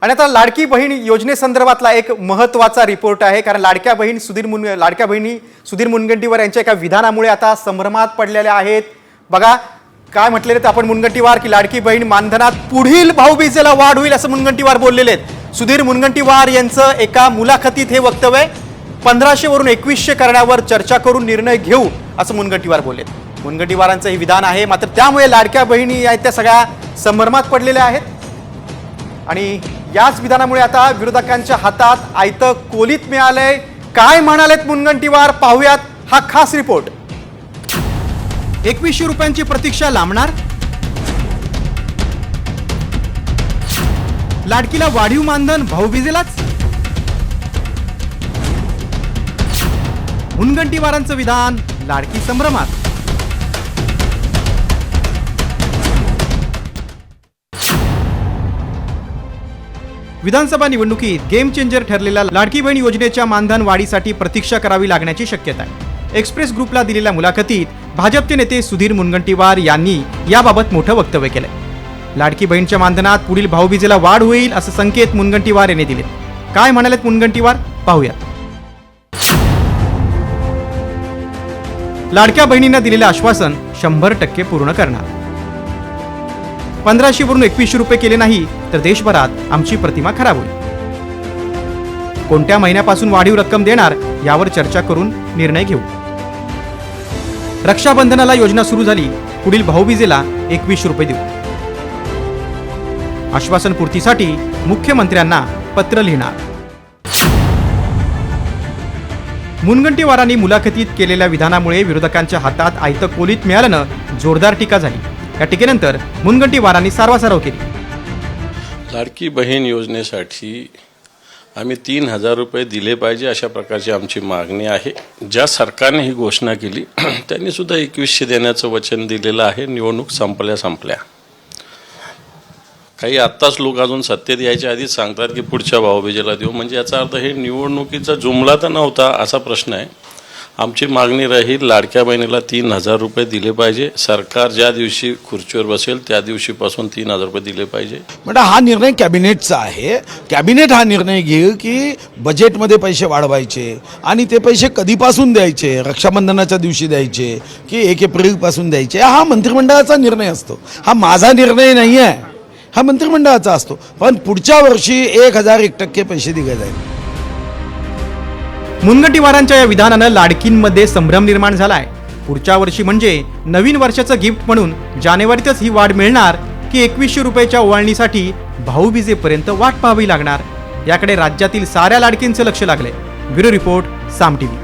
आणि आता लाडकी बहीण योजनेसंदर्भातला एक महत्त्वाचा रिपोर्ट आहे, कारण लाडक्या बहिणी सुधीर मुनगंटीवार यांच्या एका विधानामुळे आता संभ्रमात पडलेल्या आहेत। बघा काय म्हटलेले आपण मुनगंटीवार की लाडकी बहीण मानधनात पुढील भाऊबीजेला वाढ होईल असं मुनगंटीवार बोललेले आहेत। सुधीर मुनगंटीवार यांचं एका मुलाखतीत हे वक्तव्य 1500 वरून 2100 करण्यावर चर्चा करून निर्णय घेऊ असं मुनगंटीवार बोललेत। मुनगंटीवारांचं हे विधान आहे, मात्र त्यामुळे लाडक्या बहिणी आहेत त्या सगळ्या संभ्रमात पडलेल्या आहेत आणि याच विधानामुळे आता विरोधकांच्या हातात आयतं कोलीत मिळालंय। काय म्हणालेत मुनगंटीवार पाहूयात हा खास रिपोर्ट। 2100 रुपयांची प्रतीक्षा लांबणार, लाडकीला वाढीव मानधन भाऊबीजेलाच, मुनगंटीवारांचं विधान लाडकी संभ्रमात। विधानसभा निवडणुकीत गेम चेंजर ठरलेल्या लाडकी बहीण योजनेच्या मानधन वाढीसाठी प्रतीक्षा करावी लागण्याची शक्यता आहे। एक्सप्रेस ग्रुपला दिलेल्या मुलाखतीत भाजपचे नेते सुधीर मुनगंटीवार यांनी याबाबत मोठं वक्तव्य केलंय। लाडकी बहीणच्या मानधनात पुढील भाऊबीजेला वाढ होईल असं संकेत मुनगंटीवार यांनी दिले। काय म्हणालेत मुनगंटीवार पाहूयात। लाडक्या बहिणींना दिलेलं आश्वासन 100% पूर्ण करणार। 1500 वरून 2100 रुपये केले नाही तर देशभरात आमची प्रतिमा खराब होईल। कोणत्या महिन्यापासून वाढीव रक्कम देणार यावर चर्चा करून निर्णय घेऊ। रक्षाबंधनाला योजना सुरू झाली, पुढील भाऊबीजेला 2100 रुपये देऊ। आश्वासन पूर्तीसाठी मुख्यमंत्र्यांना पत्र लिहिणार। मुनगंटीवारांनी मुलाखतीत केलेल्या विधानामुळे विरोधकांच्या हातात आयतं कोलीत मिळाल्यानं जोरदार टीका झाली। या टीकेनंतर मुनगंटीवारांनी सारवासारव केली। लाडकी बहीण योजनेसाठी आम्ही 3000 रुपये दिले पाहिजे अशा प्रकारची आमची मागणी आहे। ज्या सरकारने ही घोषणा केली त्यांनी सुद्धा 2100 देण्याचं वचन दिलेलं आहे। निवडणूक संपल्या काही आत्ताच लोक अजून सत्तेत यायच्या आधीच सांगतात की पुढच्या भाऊबीजेला देऊ, म्हणजे याचा अर्थ हे निवडणुकीचा जुमला तर नव्हता असा प्रश्न आहे। आमची मागणी राहील, लाडक्या बहिणीला 3000 रुपये दिले पाहिजे। सरकार ज्या दिवशी खुर्चीवर बसेल त्या दिवशीपासून 3000 रुपये दिले पाहिजे। म्हणजे हा निर्णय कॅबिनेटचा आहे। कॅबिनेट हा निर्णय घेईल की बजेटमध्ये पैसे वाढवायचे आणि ते पैसे कधीपासून द्यायचे, रक्षाबंधनाच्या दिवशी द्यायचे की 1 एप्रिलपासून द्यायचे, हा मंत्रिमंडळाचा निर्णय असतो। हा माझा निर्णय नाही आहे, हा मंत्रिमंडळाचा असतो। पण पुढच्या वर्षी 1001% पैसे दिले जाईल। मुनगंटीवारांच्या या विधानानं लाडकींमध्ये संभ्रम निर्माण झालाय। पुढच्या वर्षी म्हणजे नवीन वर्षाचं गिफ्ट म्हणून जानेवारीतच ही वाढ मिळणार की 2100 रुपयाच्या ओवाळणीसाठी भाऊबीजेपर्यंत वाट पाहावी लागणार, याकडे राज्यातील साऱ्या लाडकींचं लक्ष लागलंय। ब्युरो रिपोर्ट, साम टीव्ही।